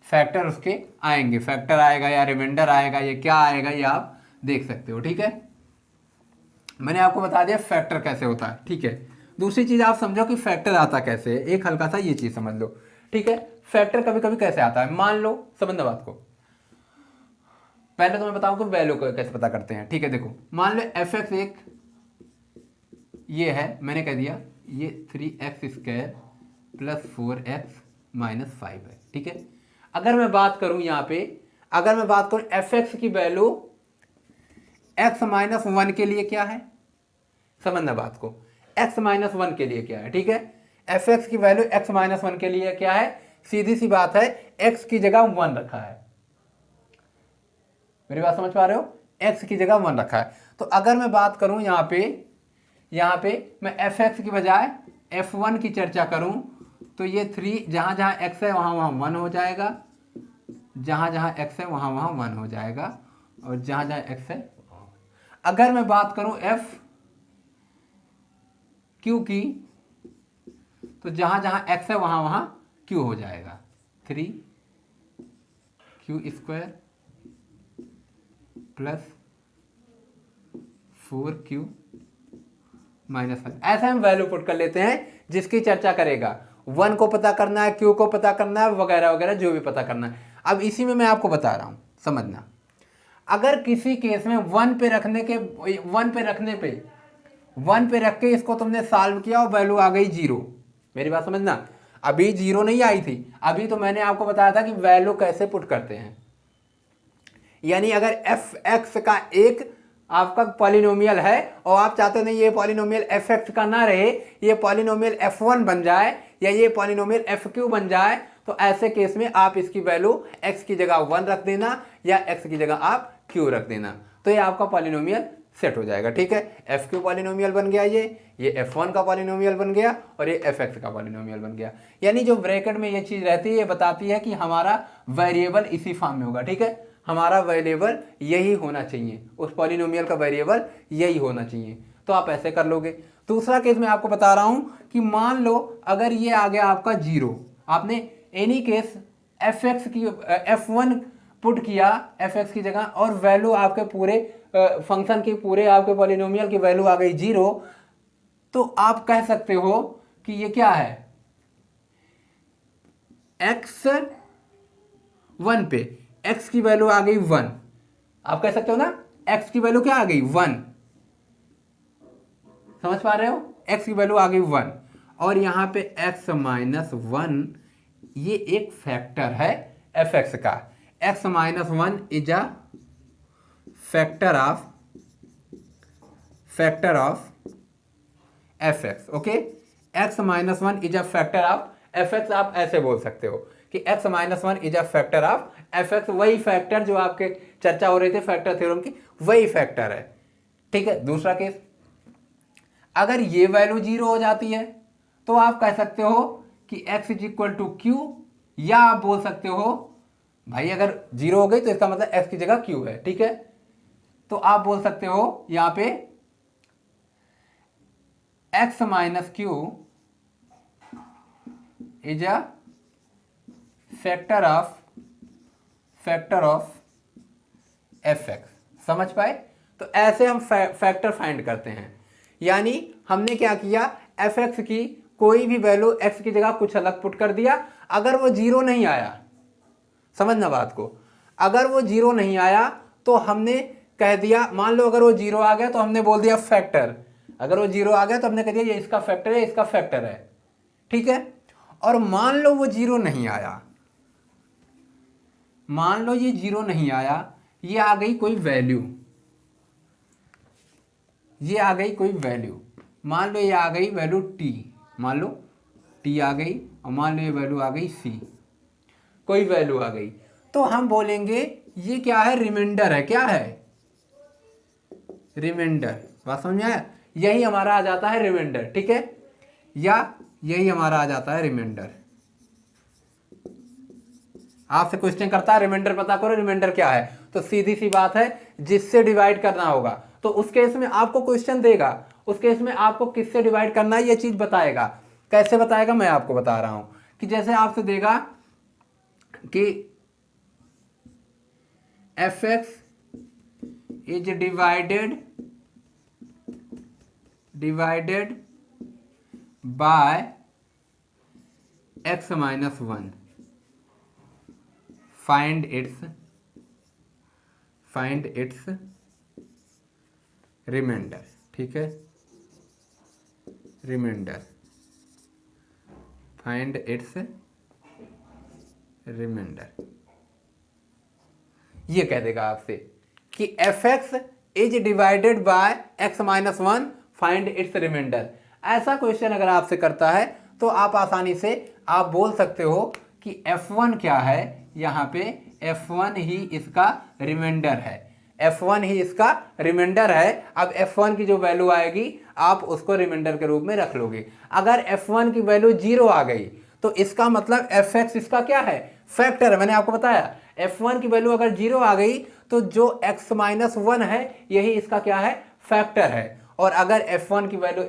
फैक्टर उसके आएंगे, फैक्टर आएगा या रिमाइंडर आएगा, ये क्या आएगा ये आप देख सकते हो, ठीक है। मैंने आपको बता दिया फैक्टर कैसे होता है, ठीक है। दूसरी चीज आप समझो कि फैक्टर आता कैसे है, एक हल्का सा ये चीज समझ लो, ठीक है। फैक्टर कभी कभी कैसे आता है, मान लो, समझना बात को, पहले तो मैं बताऊं कि वैल्यू को कैसे पता करते हैं, ठीक है। देखो मान लो fx एक ये है, मैंने कह दिया ये 3x² प्लस 4x माइनस 5 है, ठीक है। अगर मैं बात करूं यहां पे, अगर मैं बात करूं fx की वैल्यू x माइनस 1 के लिए क्या है, समझना बात को, x माइनस 1 के लिए क्या है, ठीक है। fx की वैल्यू x माइनस 1 के लिए क्या है, सीधी सी बात है, x की जगह 1 रखा है। मेरी बात समझ पा रहे हो, x की जगह 1 रखा है। तो अगर मैं बात करूं यहां पे मैं fx की बजाय f1 की चर्चा करूं तो ये 3 जहां जहां x है वहां वहां 1 हो जाएगा, जहां जहां x है वहां वहां 1 हो जाएगा, और जहां जहां x है। अगर मैं बात करूं f q की तो जहां जहां x है वहां वहां q हो जाएगा, 3q² प्लस 4q माइनस 5, ऐसे हम वैल्यू पुट कर लेते हैं जिसकी चर्चा करेगा। 1 को पता करना है, q को पता करना है, वगैरह वगैरह जो भी पता करना है। अब इसी में मैं आपको बता रहा हूं, समझना। अगर किसी केस में 1 पे रखने पे रख के इसको तुमने सॉल्व किया और वैल्यू आ गई 0, मेरी बात समझना, अभी 0 नहीं आई थी, अभी तो मैंने आपको बताया था कि वैल्यू कैसे पुट करते हैं। यानी अगर fx का एक आपका पॉलिनोमियल है और आप चाहते नहीं ये पॉलिनोमियल fx का ना रहे, ये पॉलिनोमियल f1 बन जाए या ये पॉलिनोमियल fq बन जाए, तो ऐसे केस में आप इसकी वैल्यू x की जगह 1 रख देना या x की जगह आप q रख देना, तो ये आपका पॉलिनोमियल सेट हो जाएगा, ठीक है। fq पॉलिनोमियल बन गया, ये f1 का पॉलिनोमियल बन गया और ये fx का पॉलिनोमियल बन गया। यानी जो ब्रैकेट में ये चीज रहती है ये बताती है कि हमारा वेरिएबल इसी फॉर्म में होगा, ठीक है। हमारा वेरिएबल यही होना चाहिए, उस पॉलिनोमियल का वेरिएबल यही होना चाहिए, तो आप ऐसे कर लोगे। दूसरा केस मैं आपको बता रहा हूं कि मान लो अगर ये आ गया आपका 0, आपने एनी केस fx की f1 पुट किया fx की जगह और वैल्यू आपके पूरे फंक्शन की, पूरे आपके पॉलिनोमियल की वैल्यू आ गई 0, तो आप कह सकते हो कि ये क्या है, x1 पे x की वैल्यू आ गई 1, आप कह सकते हो ना x की वैल्यू क्या आ गई 1, समझ पा रहे हो, x की वैल्यू आ गई 1, और यहां पे x माइनस 1 ये एक फैक्टर है fx का, x minus 1 is a factor of fx, okay. x minus 1 is a factor of fx, आप ऐसे बोल सकते हो कि x minus one is a factor of F x, वही फैक्टर जो आपके चर्चा हो रही थी फैक्टर थ्योरम की, वही फैक्टर है। ठीक है, दूसरा केस, अगर ये वैल्यू 0 हो जाती है तो आप कह सकते हो कि x is equal to q, या आप बोल सकते हो भाई अगर 0 हो गई तो इसका मतलब x की जगह q है। ठीक है, तो आप बोल सकते हो यहां पे x minus Q is a factor of F x. समझ पाए? तो ऐसे हम फैक्टर फाइंड करते हैं, यानी हमने क्या किया, एफ एक्स की कोई भी वैल्यू एक्स की जगह कुछ अलग पुट कर दिया, अगर वो 0 नहीं आया, समझना बात को, अगर वो 0 नहीं आया तो हमने कह दिया, मान लो अगर वो 0 आ गया तो हमने बोल दिया फैक्टर, अगर वो 0 आ गया तो हमने कह दिया ये इसका फैक्टर है, इसका फैक्टर है। ठीक है, और मान लो वो 0 नहीं आया, मान लो ये 0 नहीं आया, ये आ गई कोई वैल्यू, ये आ गई कोई वैल्यू, मान लो ये आ गई वैल्यू t, मान लो t आ गई, और मान लो ये वैल्यू आ गई c, कोई वैल्यू आ गई, तो हम बोलेंगे ये क्या है, रिमाइंडर है। क्या है? रिमाइंडर। बात समझ में आया? यही हमारा आ जाता है रिमाइंडर। ठीक है, या यही हमारा आ जाता है रिमाइंडर। आपसे क्वेश्चन करता है रिमाइंडर पता करो, रिमाइंडर क्या है, तो सीधी सी बात है जिससे डिवाइड करना होगा, तो उस केस में आपको क्वेश्चन देगा, उस केस में आपको किससे डिवाइड करना है ये चीज बताएगा। कैसे बताएगा मैं आपको बता रहा हूं, कि जैसे आपसे देगा कि f x is divided by x minus one, find its remainder. ठीक है, रिमाइंडर, फाइंड इट्स रिमाइंडर, ये कह देगा आपसे कि f x is divided by x minus one, find its remainder. ऐसा क्वेश्चन अगर आपसे करता है तो आप आसानी से आप बोल सकते हो कि F1 क्या है, यहाँ पे F1 ही इसका रिमाइंडर है, F1 ही इसका रिमाइंडर है। अब F1 की जो वैल्यू आएगी आप उसको रिमाइंडर के रूप में रख लोगे। अगर F1 की वैल्यू 0 आ गई तो इसका मतलब Fx इसका क्या है, फैक्टर है। मैंने आपको बताया F1 की वैल्यू अगर 0 आ गई तो जो x माइनस वन है यही इसका क्या है, फैक्टर है। और अगर F1 की वैल्यू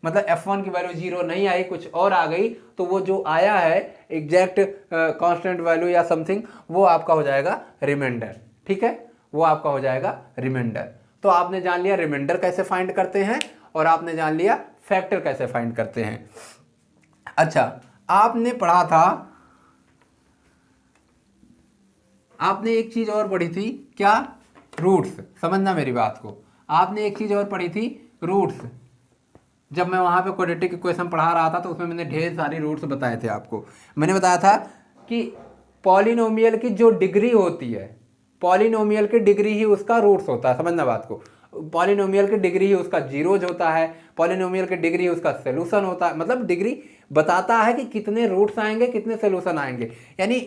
मतलब F1 की वैल्यू 0 नहीं आई, कुछ और आ गई, तो वो जो आया है एग्जैक्ट कांस्टेंट वैल्यू या समथिंग, वो आपका हो जाएगा रिमाइंडर। ठीक है, वो आपका हो जाएगा रिमाइंडर। तो आपने जान लिया रिमाइंडर कैसे फाइंड करते हैं, और आपने जान लिया फैक्टर कैसे फाइंड करते हैं। अच्छा, आपने पढ़ा था, आपने एक चीज और पढ़ी थी, क्या, रूट्स। समझना मेरी बात को, आपने एक चीज और पढ़ी थी, रूट्स। जब मैं वहां पे क्वाड्रेटिक इक्वेशन पढ़ा रहा था तो उसमें मैंने ढेर सारी रूट्स बताए थे आपको। मैंने बताया था कि पॉलिनोमियल की जो डिग्री होती है, पॉलिनोमियल की डिग्री ही उसका रूट्स होता है। समझना बात को, पॉलिनोमियल की डिग्री ही उसका जीरोज होता है, पॉलिनोमियल की डिग्री उसका सोल्यूशन होता है। मतलब डिग्री बताता है कि कितने रूट्स आएंगे, कितने सोल्यूशन आएंगे, यानी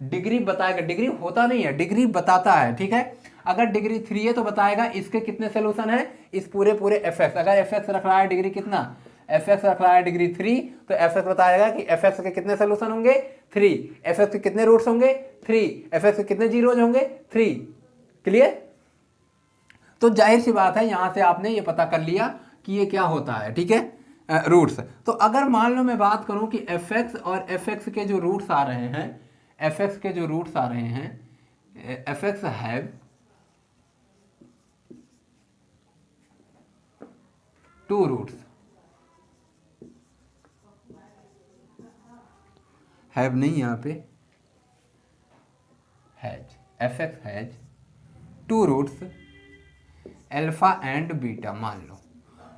डिग्री बताएगा, डिग्री होता नहीं है, डिग्री बताता है। ठीक है, अगर डिग्री 3 है तो बताएगा इसके कितने सोल्यूशन है, इस पूरे एफ एक्स। अगर एफ एक्स रख रहा है डिग्री कितना, एफ एक्स रख रहा है डिग्री 3, तो एफ एक्स बताएगा कि एफ एक्स के कितने सोल्यूशन होंगे, 3। एफ एक्स के कितने रूट्स होंगे, 3। एफ एक्स के कितने जीरोज होंगे, 3। क्लियर? तो जाहिर सी बात है यहां से आपने ये पता कर लिया कि ये क्या होता है। ठीक है, रूट्स। तो अगर मान लो मैं बात करूं कि एफ एक्स और एफ एक्स के जो रूट्स आ रहे हैं, एफ एक्स के जो रूट्स आ रहे हैं, f x have two roots, have नहीं यहाँ पे, has, f x has two roots alpha and beta. मान लो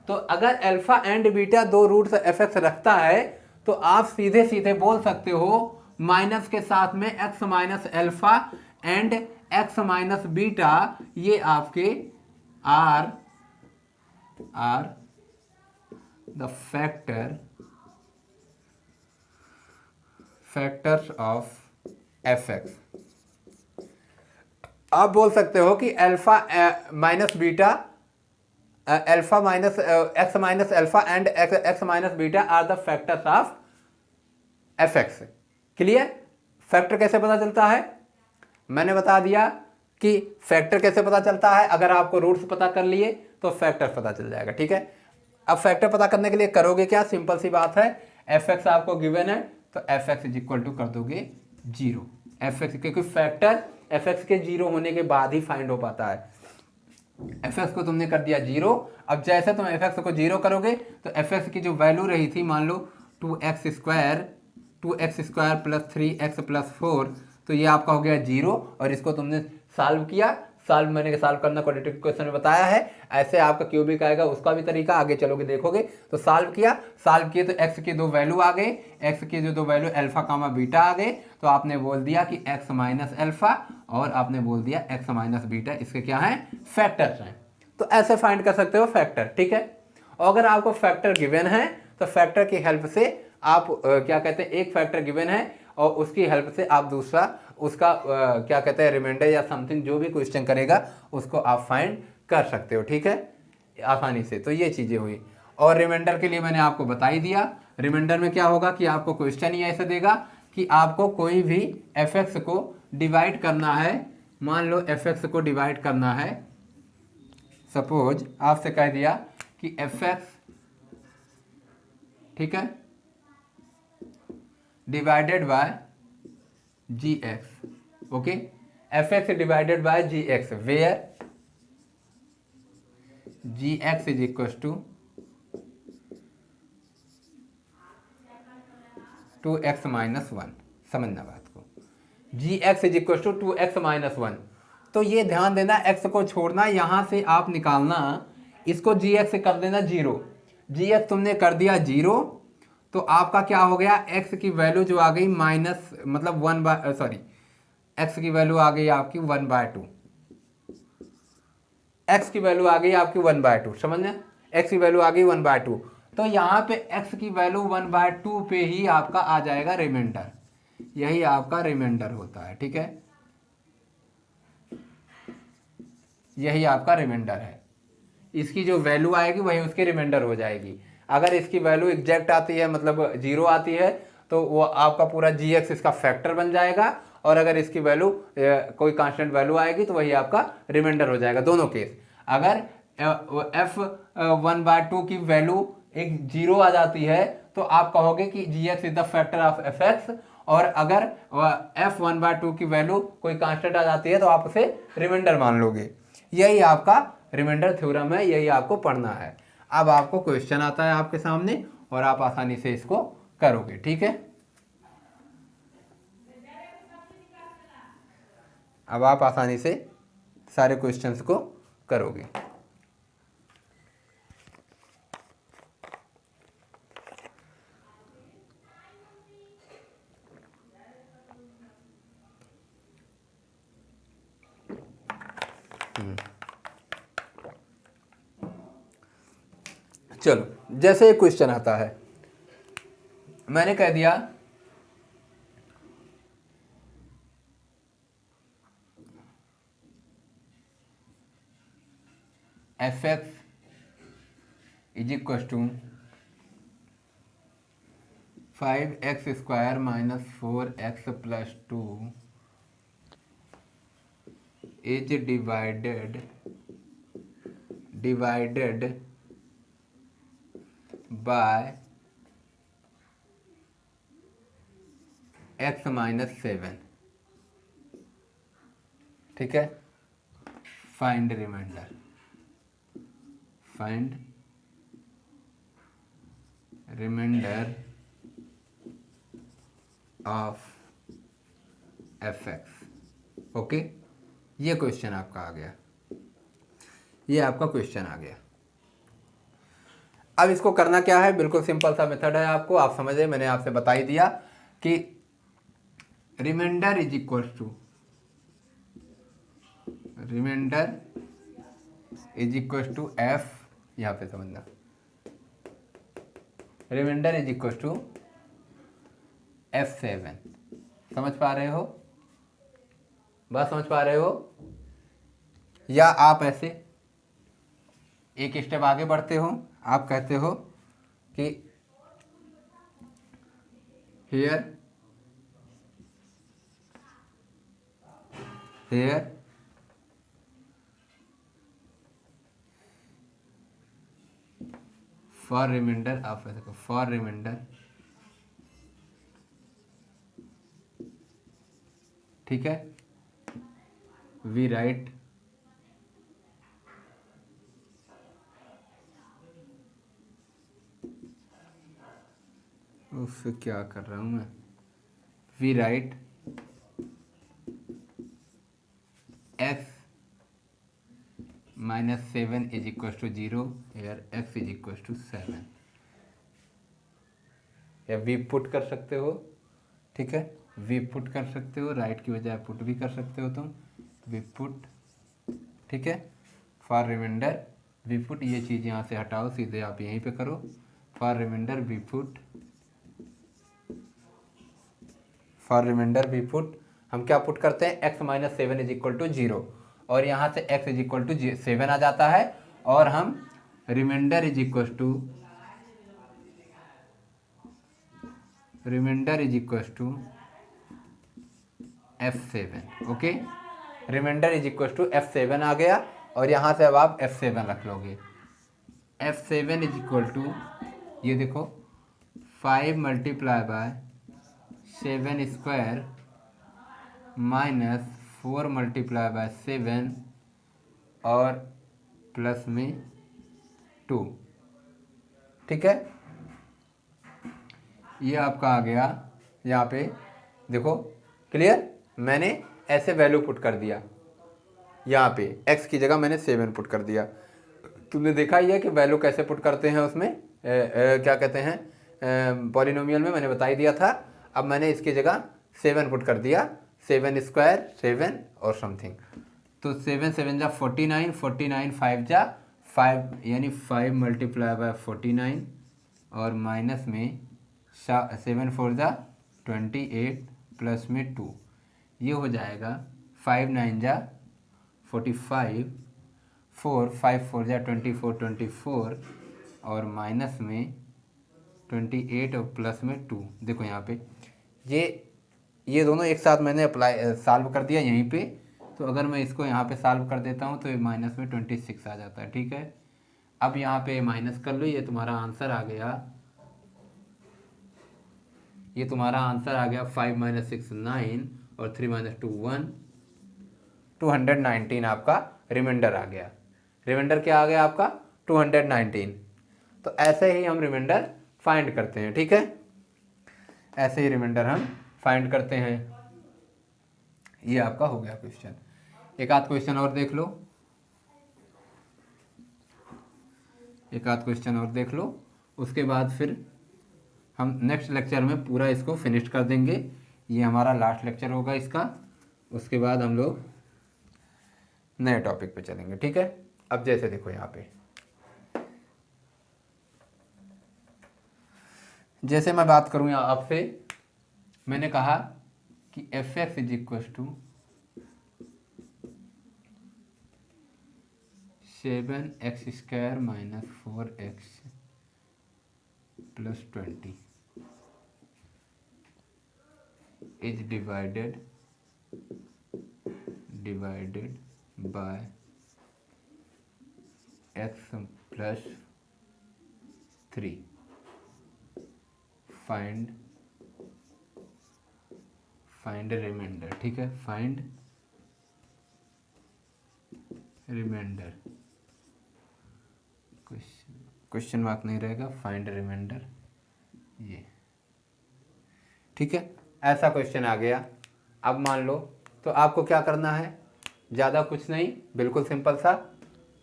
तो अगर अल्फा एंड बीटा दो रूट्स एफ एक्स रखता है तो आप सीधे सीधे बोल सकते हो माइनस के साथ में x minus alpha and x minus beta, ये आपके are the factors of F x. आप बोल सकते हो कि alpha minus beta, alpha minus x minus alpha and x minus beta are the factors of F x. Clear? Factor कैसे पता चलता है? मैंने बता दिया कि फैक्टर कैसे पता चलता है। अगर आपको रूट्स पता कर लिए तो फैक्टर पता चल जाएगा। ठीक है, अब फैक्टर पता करने के लिए करोगे क्या? सिंपल सी बात है, एफ एक्स आपको गिवन है तो f x is equal to कर दोगे 0। एफ एक्स, क्योंकि फैक्टर एफ एक्स के 0 होने के बाद ही फाइंड हो पाता है। एफ एक्स को तुमने कर दिया 0। अब जैसे तुम एफ एक्स को 0 करोगे तो एफ एक्स की जो वैल्यू रही थी, मान लो 2x square plus 3x plus 4, तो ये आपका हो गया 0। और इसको तुमने सॉल्व किया। मैंने सॉल्व करना क्वाड्रेटिक क्वेश्चन में बताया है। ऐसे आपका क्यूबिक आएगा, उसका भी तरीका आगे चलोगे देखोगे। तो सॉल्व किए तो x की 2 वैल्यू आ गए। x की जो 2 वैल्यू अल्फा कामा बीटा आ गए, तो आपने बोल दिया कि x माइनस अल्फा और आपने बोल दिया x माइनस बीटा, इसके क्या है? फैक्टर्स हैं। तो ऐसे फाइंड कर सकते हो फैक्टर। ठीक है, और अगर आपको फैक्टर गिवन है तो फैक्टर की हेल्प से आप क्या कहते हैं, एक फैक्टर गिवन है और उसकी हेल्प से आप दूसरा उसका क्या कहते हैं रिमाइंडर या समथिंग जो भी क्वेश्चन करेगा उसको आप फाइंड कर सकते हो। ठीक है, आसानी से। तो ये चीज़ें हुई। और रिमाइंडर के लिए मैंने आपको बता ही दिया। रिमाइंडर में क्या होगा कि आपको क्वेश्चन ही ऐसे देगा कि आपको कोई भी एफ एक्स को डिवाइड करना है। मान लो एफ एक्स को डिवाइड करना है, सपोज आपसे कह दिया कि एफ एक्स, ठीक है, divided by G X. Okay, F X divided by G X, where G X is equal to 2x minus 1। समझना बात को, G X is equal to 2x minus 1। तो ये ध्यान देना, x को छोड़ना, यहां से आप निकालना, इसको जी एक्स से कर देना 0। जी एक्स तुमने कर दिया 0, तो आपका क्या हो गया? x की वैल्यू जो आ गई माइनस, मतलब 1 सॉरी, x की वैल्यू आ गई आपकी 1/2। x की वैल्यू आ गई आपकी 1/2, समझना, x की वैल्यू आ गई 1/2। तो यहाँ पे x की वैल्यू 1/2 पे ही आपका आ जाएगा रिमाइंडर। यही आपका रिमाइंडर होता है। ठीक है, यही आपका रिमाइंडर है। इसकी जो वैल्यू आएगी वही उसकी रिमाइंडर हो जाएगी। अगर इसकी वैल्यू एग्जैक्ट आती है, मतलब 0 आती है, तो वो आपका पूरा जी एक्स इसका फैक्टर बन जाएगा। और अगर इसकी वैल्यू कोई कांस्टेंट वैल्यू आएगी तो वही आपका रिमाइंडर हो जाएगा, दोनों केस। अगर f1/2 की वैल्यू एक 0 आ जाती है तो आप कहोगे कि G X is the factor of F X. और अगर f1/2 की वैल्यू कोई कांस्टेंट आ जाती है तो आप उसे रिमाइंडर मान लोगे। यही आपका रिमाइंडर थ्योरम है, यही आपको पढ़ना है। अब आपको क्वेश्चन आता है आपके सामने और आप आसानी से इसको करोगे। ठीक है, अब आप आसानी से सारे क्वेश्चंस को करोगे। चलो, जैसे एक क्वेश्चन आता है, मैंने कह दिया f x is equal to 5x square minus 4x plus 2 is divided by x minus 7। ठीक है, find remainder, find remainder of F x. Okay, ये क्वेश्चन आपका आ गया, ये आपका क्वेश्चन आ गया। अब इसको करना क्या है? बिल्कुल सिंपल सा मेथड है, आपको आप समझे, मैंने आपसे बता ही दिया कि remainder is equal to f, यहां पे समझना, reminder is equal to F7। समझ पा रहे हो? बात समझ पा रहे हो? या आप ऐसे एक स्टेप आगे बढ़ते हो, आप कहते हो कि हियर फॉर रिमाइंडर, आप ऐसे कहो फॉर रिमाइंडर, ठीक है, वी राइट उससे क्या कर रहा हूँ मैं, we write x -7 is equal to 0 here x is equal to 7, या वी पुट कर सकते हो, ठीक है, वी पुट कर सकते हो, राइट की बजाय पुट भी कर सकते हो तुम, वी पुट, ठीक है, फॉर रिमाइंडर वी पुट, ये चीज़ यहाँ से हटाओ, सीधे आप यहीं पे करो, for remainder we put, for remainder we put, हम क्या पुट करते हैं, x -7 इज इक्वल टू 0, और यहाँ से x इज इक्वल टू 7 आ जाता है, और हम remainder is equal to F7, okay, remainder is equal to F7 आ गया, और यहाँ से अब आप F7 रख लोगे, F7 इज इक्वल टू, ये देखो 5 multiply by 7 square minus 4 multiply by 7 और प्लस में 2, ठीक है, ये आपका आ गया यहाँ पे, देखो क्लियर, मैंने ऐसे वैल्यू पुट कर दिया, यहाँ पे x की जगह मैंने 7 पुट कर दिया, तुमने देखा ही है कि वैल्यू कैसे पुट करते हैं उसमें, क्या कहते हैं पॉलिनोमियल में, मैंने बता ही दिया था। अब मैंने इसकी जगह 7 पुट कर दिया, 7 स्क्वायर 7 और समथिंग, तो 7 7 जा 49, 49 5 जा 5, यानी 5 मल्टीप्लाई बाय 49 और माइनस में 7 4 जा 28 प्लस में 2, ये हो जाएगा 5 9 जा 45, 4 5 4 जा 24 24 और माइनस में 28 और प्लस में 2, देखो यहाँ पे ये दोनों एक साथ मैंने अप्लाई सॉल्व कर दिया यहीं पे, तो अगर मैं इसको यहाँ पे सॉल्व कर देता हूँ तो ये माइनस में 26 आ जाता है, ठीक है, अब यहाँ पे माइनस कर लो, ये तुम्हारा आंसर आ गया, ये तुम्हारा आंसर आ गया 5 - 6 9 और 3 - 2 1, 219 आपका रिमाइंडर आ गया, रिमाइंडर क्या आ गया आपका 219, तो ऐसे ही हम रिमाइंडर फाइंड करते हैं, ठीक है, ऐसे ही रिमाइंडर हम फाइंड करते हैं। ये आपका हो गया क्वेश्चन, एक आध क्वेश्चन और देख लो, एक आध क्वेश्चन और देख लो, उसके बाद फिर हम नेक्स्ट लेक्चर में पूरा इसको फिनिश कर देंगे, ये हमारा लास्ट लेक्चर होगा इसका, उसके बाद हम लोग नए टॉपिक पे चलेंगे, ठीक है। अब जैसे देखो यहाँ पे, जैसे मैं बात करूँ यहाँ आपसे, मैंने कहा कि f(x) is equal to 7x² minus 4x plus 20 is divided by x plus 3, find remainder, ठीक है, फाइंड रिमाइंडर, क्वेश्चन मार्क नहीं रहेगा, फाइंड रिमाइंडर, ये ठीक है, ऐसा क्वेश्चन आ गया। अब मान लो, तो आपको क्या करना है, ज़्यादा कुछ नहीं, बिल्कुल सिंपल सा,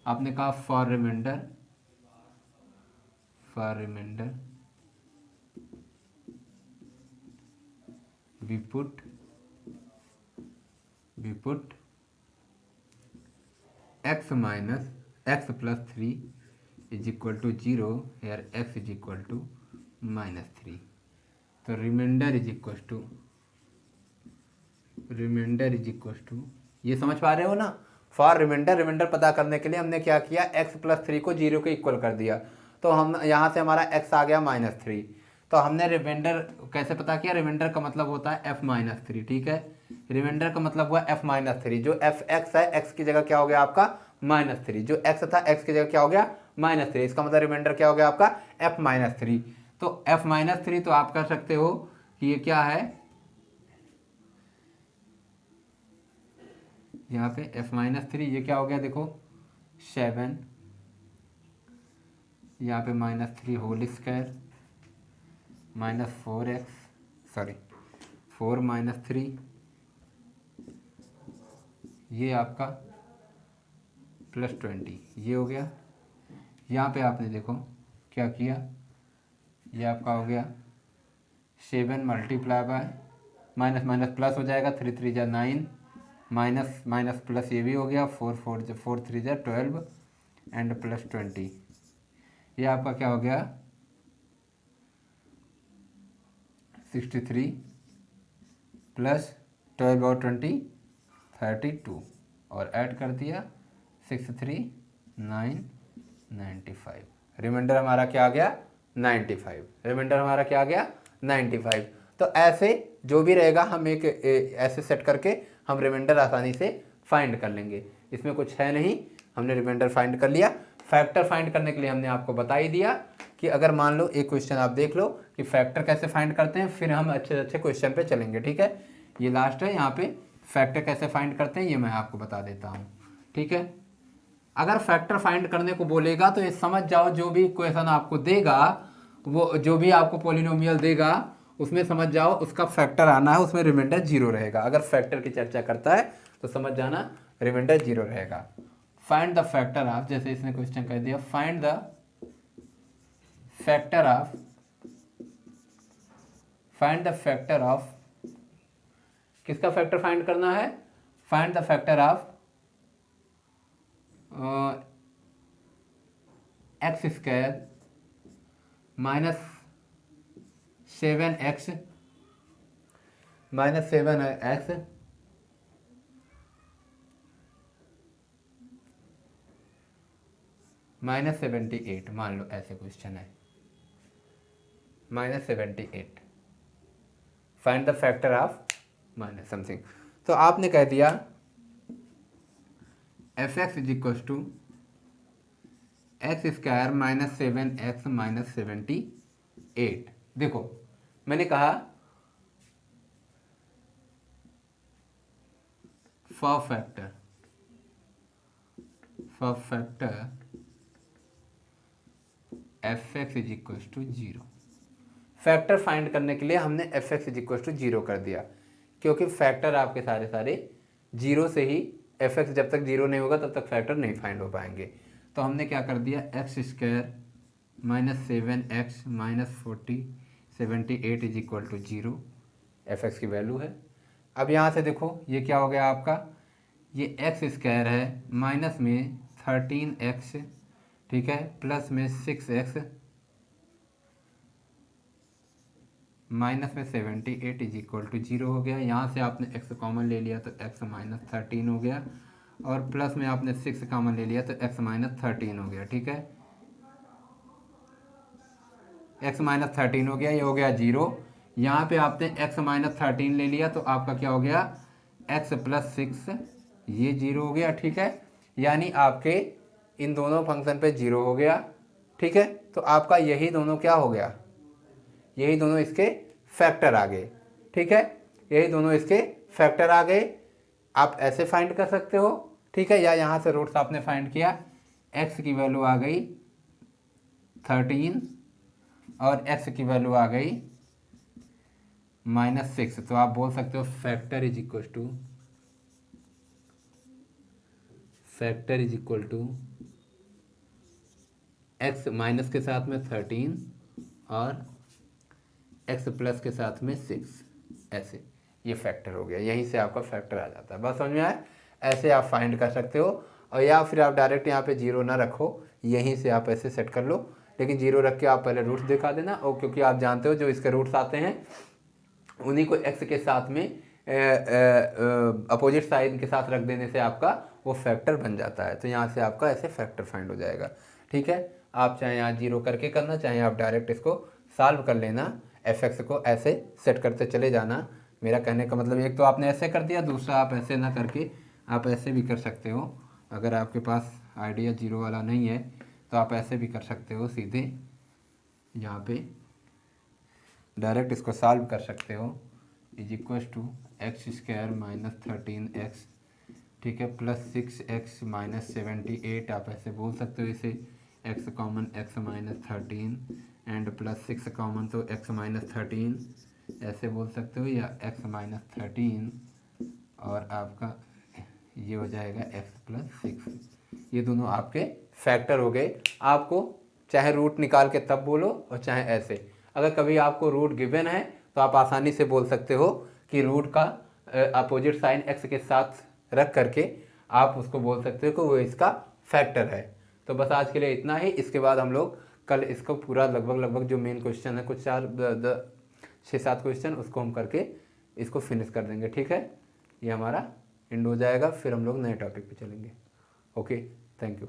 आपने कहा for remainder we put x minus x plus 3 is equal to 0, here x is equal to -3, तो रिमाइंडर इज इक्वल टू, ये समझ पा रहे हो ना। फॉर रिमाइंडर पता करने के लिए हमने क्या किया, x + 3 को 0 के इक्वल कर दिया, तो हम यहाँ से हमारा x आ गया -3। तो हमने रिमाइंडर कैसे पता किया, रिमाइंडर का मतलब होता है f-3, ठीक है। रिमाइंडर का मतलब हुआ f-3, जो fx है x की जगह क्या हो गया आपका -3, जो x था x की जगह क्या हो गया -3, इसका मतलब रिमाइंडर क्या हो गया आपका f-3। तो f-3 तो आप कर सकते हो कि ये क्या है, यहाँ पे f-3 ये क्या हो गया देखो 7, यहाँ पे -3 होल स्क्वायर -4 -3, ये आपका +20 ये हो गया। यहाँ पे आपने देखो क्या किया, ये आपका हो गया 7 multiply by minus minus plus हो जाएगा, 3 3 जा 9 माइनस माइनस प्लस ये भी हो गया, 4 3 जा 12 एंड +20, ये आपका क्या हो गया 63 + 12 और 20 32 और ऐड कर दिया 6 3 9 95। रिमाइंडर हमारा क्या आ गया 95। रिमाइंडर हमारा क्या आ गया 95। तो ऐसे जो भी रहेगा हम एक ऐसे सेट करके हम रिमाइंडर आसानी से फाइंड कर लेंगे, इसमें कुछ है नहीं। हमने रिमाइंडर फाइंड कर लिया। फैक्टर फाइंड करने के लिए हमने आपको बता ही दिया कि अगर मान लो एक क्वेश्चन आप देख लो कि फैक्टर कैसे फाइंड करते हैं, फिर हम अच्छे अच्छे क्वेश्चन पे चलेंगे, ठीक है। ये लास्ट है, यहाँ पे फैक्टर कैसे फाइंड करते हैं ये मैं आपको बता देता हूँ, ठीक है। अगर फैक्टर फाइंड करने को बोलेगा तो ये समझ जाओ, जो भी क्वेश्चन आपको देगा, वो जो भी आपको पॉलिनोमियल देगा उसमें समझ जाओ उसका फैक्टर आना है, उसमें रिमाइंडर 0 रहेगा। अगर फैक्टर की चर्चा करता है तो समझ जाना रिमाइंडर 0 रहेगा। फाइंड द फैक्टर ऑफ, जैसे इसने क्वेश्चन कह दिया फाइंड द फैक्टर ऑफ, किसका फैक्टर फाइंड करना है, find the factor of x² -7x -78, मान लो ऐसे क्वेश्चन है -78, find the factor of minus something. तो आपने कह दिया f(x) = x² -7x -78। देखो मैंने कहा for factor f(x) = 0। Factor find करने के लिए हमने f(x) = 0 कर दिया, क्योंकि फैक्टर आपके सारे सारे 0 से ही, f(x) जब तक 0 नहीं होगा तब तक फैक्टर नहीं फाइंड हो पाएंगे। तो हमने क्या कर दिया x² -7x -78 = 0, f(x) की वैल्यू है। अब यहाँ से देखो ये क्या हो गया आपका, ये x² है, माइनस में 13x, ठीक है, प्लस में 6x माइनस में 78 = 0 हो गया। यहाँ से आपने x कॉमन ले लिया तो x -13 हो गया, और प्लस में आपने 6 कॉमन ले लिया तो x -13 हो गया, ठीक है। x -13 हो गया, ये हो गया 0। यहाँ पे आपने x -13 ले लिया तो आपका क्या हो गया x + 6, ये 0 हो गया, ठीक है। यानी आपके इन दोनों फंक्शन पे 0 हो गया, ठीक है। तो आपका यही दोनों क्या हो गया, यही दोनों इसके फैक्टर आ गए, ठीक है। यही दोनों इसके फैक्टर आ गए। आप ऐसे फाइंड कर सकते हो, ठीक है, या यहाँ से रूट्स आपने फाइंड किया, x की वैल्यू आ गई 13 और x की वैल्यू आ गई -6। तो आप बोल सकते हो factor is equal to x minus के साथ में 13 और x प्लस के साथ में 6, ऐसे ये फैक्टर हो गया। यहीं से आपका फैक्टर आ जाता है। बस समझ में आया, ऐसे आप फाइंड कर सकते हो। और या फिर आप डायरेक्ट यहाँ पे 0 ना रखो, यहीं से आप ऐसे सेट कर लो, लेकिन 0 रख के आप पहले रूट्स दिखा देना, और क्योंकि आप जानते हो जो इसके रूट्स आते हैं उन्हीं को x के साथ में अपोजिट साइन के साथ रख देने से आपका वो फैक्टर बन जाता है। तो यहाँ से आपका ऐसे फैक्टर फाइंड हो जाएगा। ठीक है, आप चाहे यहाँ 0 करके करना, चाहे आप डायरेक्ट इसको सॉल्व कर लेना, fx को ऐसे सेट करते चले जाना। मेरा कहने का मतलब एक तो आपने ऐसे कर दिया, दूसरा आप ऐसे ना करके आप ऐसे भी कर सकते हो। अगर आपके पास आइडिया 0 वाला नहीं है तो आप ऐसे भी कर सकते हो, सीधे यहाँ पे डायरेक्ट इसको सॉल्व कर सकते हो। Is equal to x² - 13x, ठीक है, प्लस 6x - 78, आप ऐसे बोल सकते हो इसे। x common x - 13 and plus 6 common तो x - 13 ऐसे बोल सकते हो, या x - 13 और आपका ये हो जाएगा x + 6। ये दोनों आपके फैक्टर हो गए। आपको चाहे रूट निकाल के तब बोलो और चाहे ऐसे। अगर कभी आपको रूट गिवन है तो आप आसानी से बोल सकते हो कि रूट का अपोजिट साइन x के साथ रख करके आप उसको बोल सकते हो कि वो इसका फैक्टर है। तो बस आज के लिए इतना ही। इसके बाद हम लोग कल इसको पूरा लगभग जो मेन क्वेश्चन है, कुछ 6-7 क्वेश्चन, उसको हम करके इसको फिनिश कर देंगे। ठीक है, ये हमारा एंड हो जाएगा, फिर हम लोग नए टॉपिक पे चलेंगे। Okay, thank you.